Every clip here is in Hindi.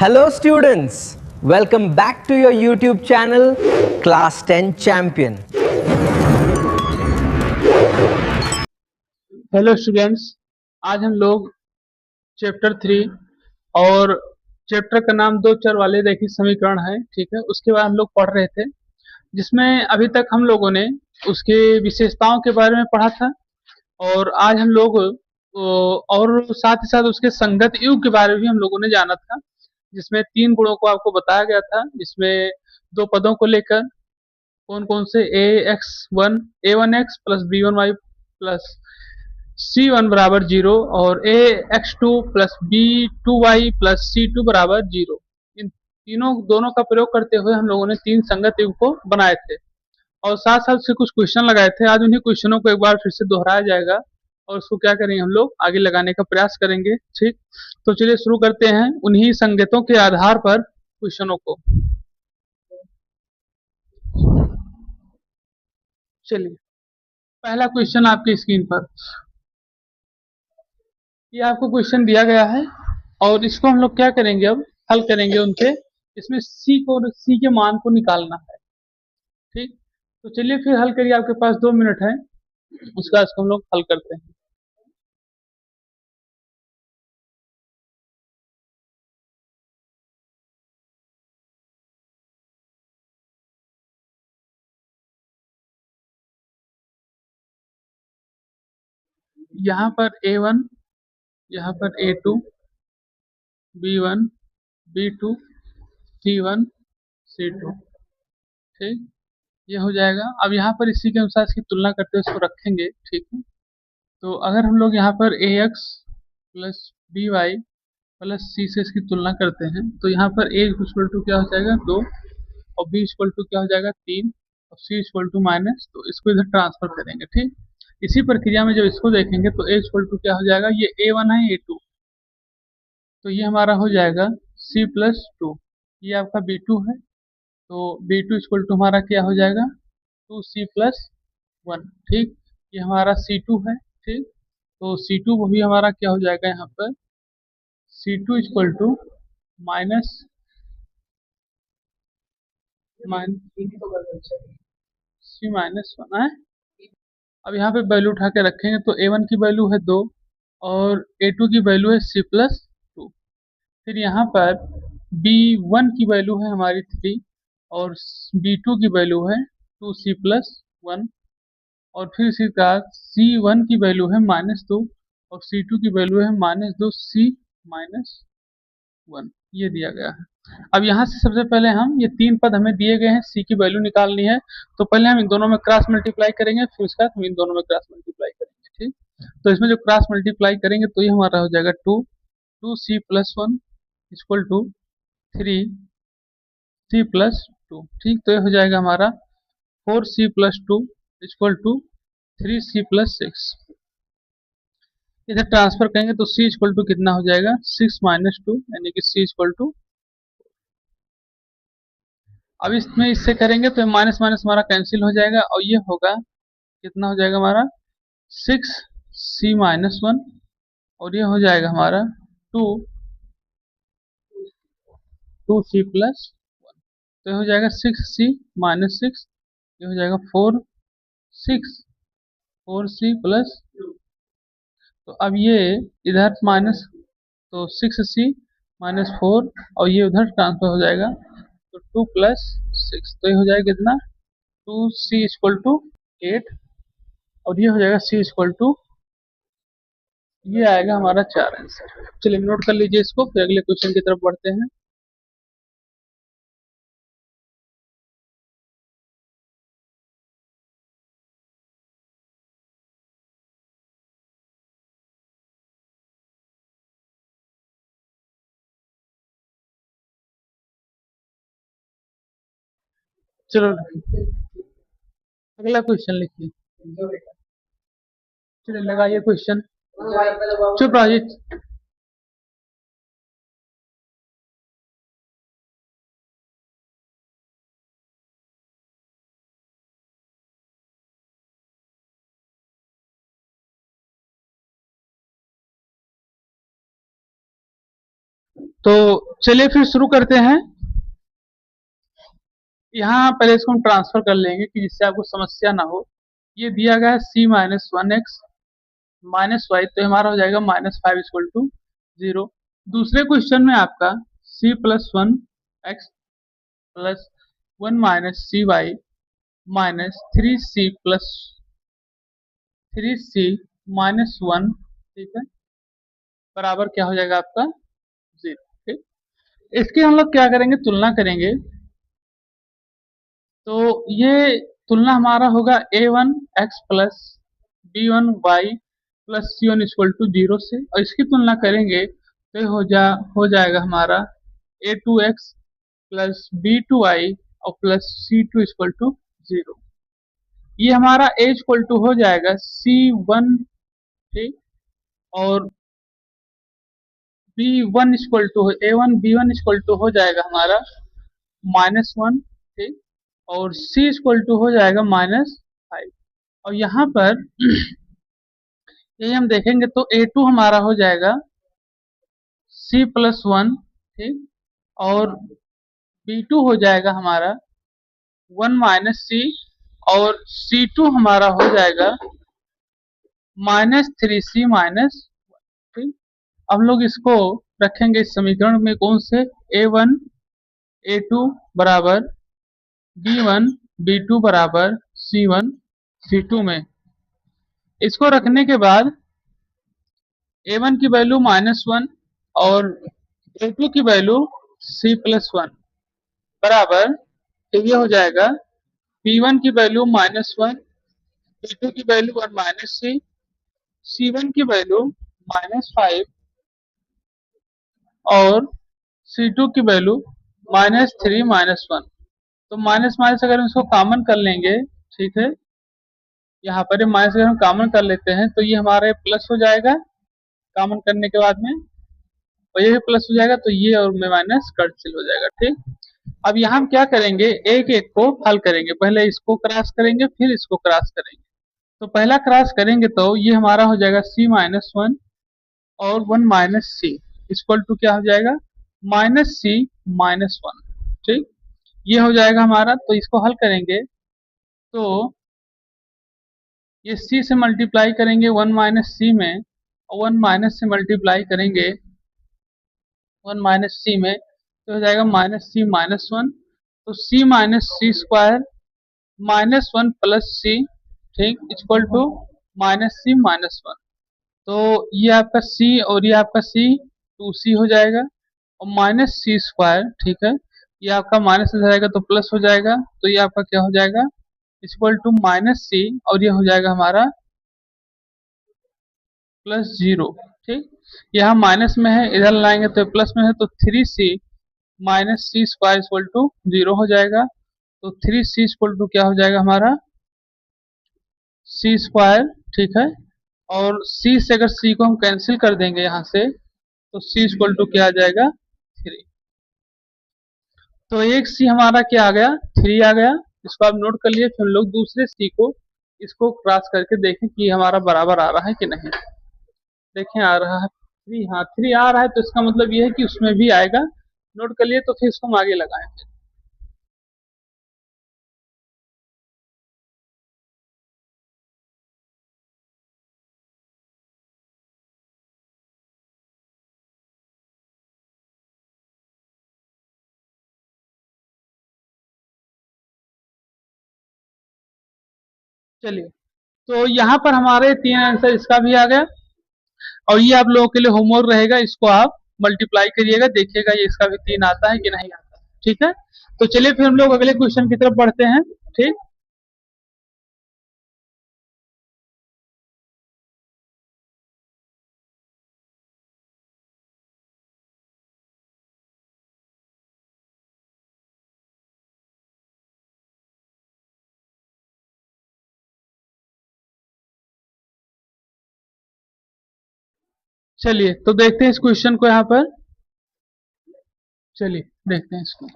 Hello students, welcome back to your YouTube channel Class 10 Champion. Hello students, आज हम लोग चैप्टर 3 और चैप्टर का नाम दो चर वाले रैखिक समीकरण है। ठीक है, उसके बाद हम लोग पढ़ रहे थे, जिसमें अभी तक हम लोगों ने उसके विशेषताओं के बारे में पढ़ा था। और आज हम लोग और साथ ही साथ उसके संगत युग के बारे में भी हम लोगों ने जाना था, जिसमें 3 गुणों को आपको बताया गया था। जिसमें दो पदों को लेकर कौन कौन से a1x plus b1y plus c1 बराबर 0 और ax2 plus b2y plus c2 बराबर 0, इन तीनों दोनों का प्रयोग करते हुए हम लोगों ने 3 संगत युग को बनाए थे और साथ साथ से कुछ क्वेश्चन लगाए थे। आज उन्हीं क्वेश्चनों को एक बार फिर से दोहराया जाएगा और उसको क्या करेंगे, हम लोग आगे लगाने का प्रयास करेंगे। ठीक, तो चलिए शुरू करते हैं उन्हीं संगतों के आधार पर क्वेश्चनों को। चलिए, पहला क्वेश्चन आपकी स्क्रीन पर, ये आपको क्वेश्चन दिया गया है और इसको हम लोग क्या करेंगे, अब हल करेंगे उनके। इसमें सी के मान को निकालना है। ठीक, तो चलिए फिर हल करिए, आपके पास 2 मिनट है, उसका इसको हम लोग हल करते हैं। यहाँ पर A1, यहाँ पर A2, B1, B2, C1, C2। ठीक, ये हो जाएगा। अब यहाँ पर इसी के अनुसार इसकी तुलना करते हुए इसको रखेंगे। ठीक है, तो अगर हम लोग यहाँ पर AX plus BY plus C से इसकी तुलना करते हैं तो यहाँ पर A इक्वल टू क्या हो जाएगा 2 और B इक्वल टू क्या हो जाएगा 3 और C इक्वल टू माइनस, तो इसको इधर ट्रांसफर करेंगे। ठीक, इसी प्रक्रिया में जब इसको देखेंगे तो A इक्वल टू क्या हो जाएगा, ये A1 है A2, तो ये हमारा हो जाएगा C प्लस 2, ये आपका B2 है, तो B2 इक्वल टू हमारा क्या हो जाएगा 2C प्लस 1। ठीक, ये हमारा C2 है। ठीक, तो C2 वो भी हमारा क्या हो जाएगा यहाँ पर C2 equal to minus C minus 1 है। अब यहाँ पे वैल्यू उठा के रखेंगे तो A1 की वैल्यू है 2 और A2 की वैल्यू है C प्लस 2। फिर यहाँ पर B1 की वैल्यू है हमारी 3 और B2 की वैल्यू है 2C प्लस 1। और फिर इसी का C1 की वैल्यू है -2 और C2 की वैल्यू है -2C माइनस 1, ये दिया गया है। अब यहाँ से सबसे पहले हम ये 3 पद हमें दिए गए हैं, C की वैल्यू निकालनी है, तो पहले हम इन दोनों में क्रॉस मल्टीप्लाई करेंगे, फिर उसके बाद हम इन दोनों में क्रॉस मल्टीप्लाई करेंगे। ठीक, तो इसमें जो क्रॉस मल्टीप्लाई करेंगे तो ये हमारा हो जाएगा 2C plus 1 equal to 3C plus 2। ठीक, तो ये हो जाएगा हमारा 4C plus 2 equal to 3C plus 6। इधर ट्रांसफर करेंगे तो C इक्वल टू कितना हो जाएगा 6 माइनस 2, यानी कि C इक्वल टू। अब इसमें इससे करेंगे तो माइनस माइनस हमारा कैंसिल हो जाएगा और ये होगा कितना हो जाएगा हमारा 6C माइनस 1 और ये हो जाएगा हमारा 2 2C प्लस 1, तो ये हो जाएगा 6C माइनस 6, ये हो जाएगा 4C प्लस 2। तो अब ये इधर माइनस, तो 6C माइनस 4 और ये उधर ट्रांसफर हो जाएगा, तो 2 प्लस 6, तो ये हो जाएगा कितना 2C इक्वल टू 8 और ये हो जाएगा C इक्वल टू, ये आएगा हमारा 4 आंसर। चलिए नोट कर लीजिए इसको, फिर अगले क्वेश्चन की तरफ बढ़ते हैं। चलो अगला क्वेश्चन लिखिए। चलिए लगाइए क्वेश्चन। चुप रहिए। तो चलिए फिर शुरू करते हैं। यहाँ पहले इसको हम ट्रांसफर कर लेंगे कि जिससे आपको समस्या ना हो। ये दिया गया है c minus one x minus y, तो हमारा हो जाएगा minus five equal to zero. दूसरे क्वेश्चन में आपका c plus one x plus one minus c y minus three सी माइनस वन, ठीक है, बराबर क्या हो जाएगा आपका जीरो। ठीक, इसकी हम लोग क्या करेंगे, तुलना करेंगे। तो ये तुलना हमारा होगा a one x plus b one y plus c one equal to zero से, और इसकी तुलना करेंगे तो ये हो जाएगा हमारा a two x plus b two y और plus c two equal to zero. ये हमारा ए इक्वल टू हो जाएगा सी वन, ठीक, और B one equal to A one B one equal to हो जाएगा हमारा माइनस वन, ठीक, और c इक्वल टू हो जाएगा माइनस फाइव। और यहाँ पर यही हम देखेंगे तो a2 हमारा हो जाएगा c प्लस वन, ठीक, और b2 हो जाएगा हमारा वन माइनस सी, और c2 हमारा हो जाएगा माइनस थ्री सी माइनस, ठीक। अब लोग इसको रखेंगे इस समीकरण में कौन से, ए वन ए टू बराबर बी वन बी टू बराबर सी वन सी टू में। इसको रखने के बाद ए वन की वैल्यू माइनस वन और ए टू की वैल्यू सी प्लस वन बराबर, तो ये हो जाएगा बी वन की value minus one, B two की value one minus C one की वैल्यू माइनस फाइव और सी टू की value minus three minus one. तो माइनस माइनस अगर हम इसको कॉमन कर लेंगे, ठीक है, यहाँ पर माइनस अगर हम कॉमन कर लेते हैं तो ये हमारे प्लस हो जाएगा कॉमन करने के बाद में, और ये भी प्लस हो जाएगा, तो ये और में माइनस कैंसिल हो जाएगा। ठीक, अब यहाँ हम क्या करेंगे, एक एक को हल करेंगे। पहले इसको क्रॉस करेंगे फिर इसको क्रॉस करेंगे। तो पहला क्रॉस करेंगे तो ये हमारा हो जाएगा c माइनस वन और one minus C equal to क्या हो जाएगा माइनस सी माइनस वन। ठीक, ये हो जाएगा हमारा। तो इसको हल करेंगे तो ये c से मल्टीप्लाई करेंगे वन माइनस सी में, और वन माइनस से मल्टीप्लाई करेंगे वन माइनस सी में, तो हो जाएगा माइनस सी माइनस वन। तो c minus C square minus one plus C, ठीक, equal to minus C minus one. तो ये आपका c और ये आपका c टू सी हो जाएगा, और माइनस सी स्क्वायर, ठीक है, ये आपका माइनस हो जाएगा तो प्लस हो जाएगा, तो ये आपका क्या हो जाएगा इक्वल टू माइनस सी, और ये हो जाएगा हमारा प्लस जीरो। ठीक, यहाँ माइनस में है, इधर लाएंगे तो प्लस में है, तो three C minus C square equal to zero हो जाएगा। तो थ्री सी इक्वल टू क्या हो जाएगा हमारा सी स्क्वायर, ठीक है, और c से अगर c को हम कैंसिल कर देंगे यहाँ से, तो c इक्वल टू क्या आ जाएगा थ्री। तो एक c हमारा क्या आ गया थ्री आ गया। इसको आप नोट कर लिए। फिर हम लोग दूसरे c को इसको क्रॉस करके देखें कि हमारा बराबर आ रहा है कि नहीं। देखें आ रहा है थ्री, हाँ थ्री आ रहा है, तो इसका मतलब ये है कि उसमें भी आएगा। नोट कर लिए, तो फिर इसको हम आगे लगाएंगे। चलिए, तो यहाँ पर हमारे तीन आंसर इसका भी आ गया, और ये आप लोगों के लिए होमवर्क रहेगा। इसको आप मल्टीप्लाई करिएगा, देखिएगा ये इसका भी तीन आता है कि नहीं आता। ठीक है, तो चलिए फिर हम लोग अगले क्वेश्चन की तरफ बढ़ते हैं। ठीक, चलिए तो देखते हैं इस क्वेश्चन को यहाँ पर। चलिए देखते हैं इसको।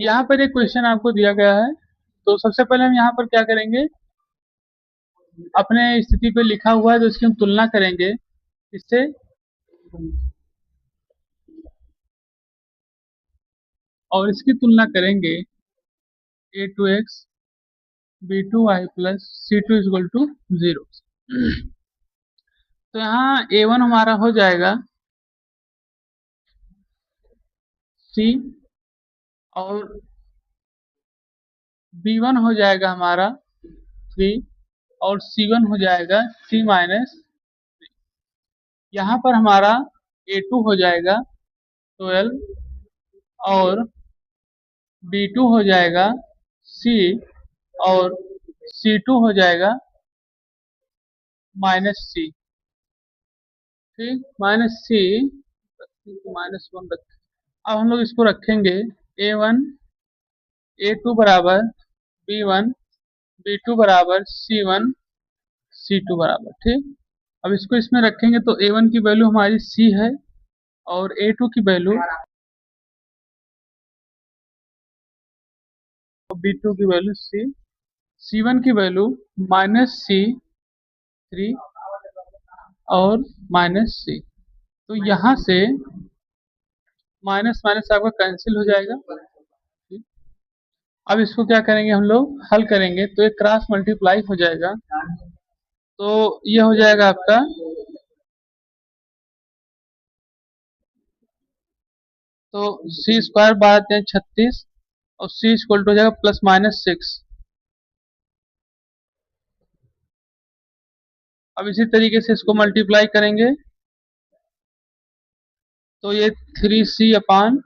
यहाँ पर एक क्वेश्चन आपको दिया गया है, तो सबसे पहले हम यहाँ पर क्या करेंगे, अपने स्थिति पे लिखा हुआ है तो इसकी हम तुलना करेंगे इससे। और इसकी तुलना करेंगे a2x b2y plus c2 equal to 0। तो यहाँ a1 हमारा हो जाएगा c और b1 हो जाएगा हमारा 3 और c1 हो जाएगा c माइनस। यहाँ पर हमारा a2 हो जाएगा 12 और b2 हो जाएगा c और c2 हो जाएगा माइनस c। ठीक, माइनस c -1 रखें। अब हम लोग इसको रखेंगे a1 a2 बराबर b1 b2 बराबर c1 c2 बराबर। ठीक, अब इसको इसमें रखेंगे तो a1 की वैल्यू हमारी c है और a2 की वैल्यू b2 की वैल्यू c, c1 की वैल्यू माइनस c3 और माइनस c। तो यहाँ से माइनस माइनस आपका कैंसिल हो जाएगा। अब इसको क्या करेंगे, हम लोग हल करेंगे तो एक क्रॉस मल्टीप्लाई हो जाएगा। तो ये हो जाएगा आपका तो सी स्क्वायर बार 36 और सी इक्वल टू हो जाएगा प्लस माइनस 6। अब इसी तरीके से इसको मल्टीप्लाई करेंगे तो ये 3c अपान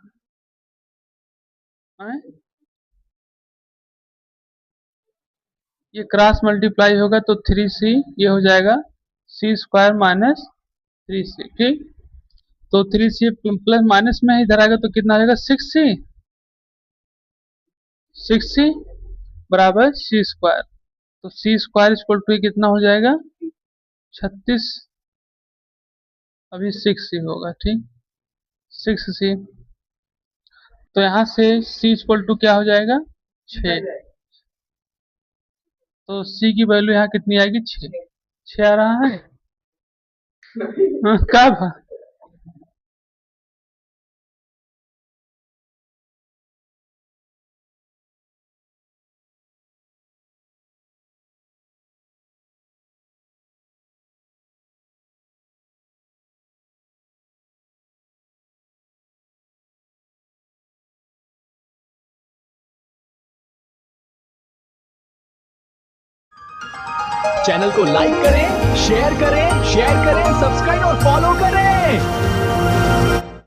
ये क्रॉस मल्टीप्लाई होगा तो 3c ये हो जाएगा c स्क्वायर माइनस 3c। ठीक, तो 3c प्लस माइनस में इधर आएगा तो कितना आ जाएगा 6c बराबर c स्क्वायर। तो c स्क्वायर इक्वल टू कितना हो जाएगा 36, अभी 6c होगा। ठीक, 6c। तो यहाँ से c इक्वल टू क्या हो जाएगा 6। तो c की वैल्यू यहाँ कितनी आएगी 6 आ रहा है। हाँ, कब चैनल को लाइक करें, शेयर करें, सब्सक्राइब और फॉलो करें।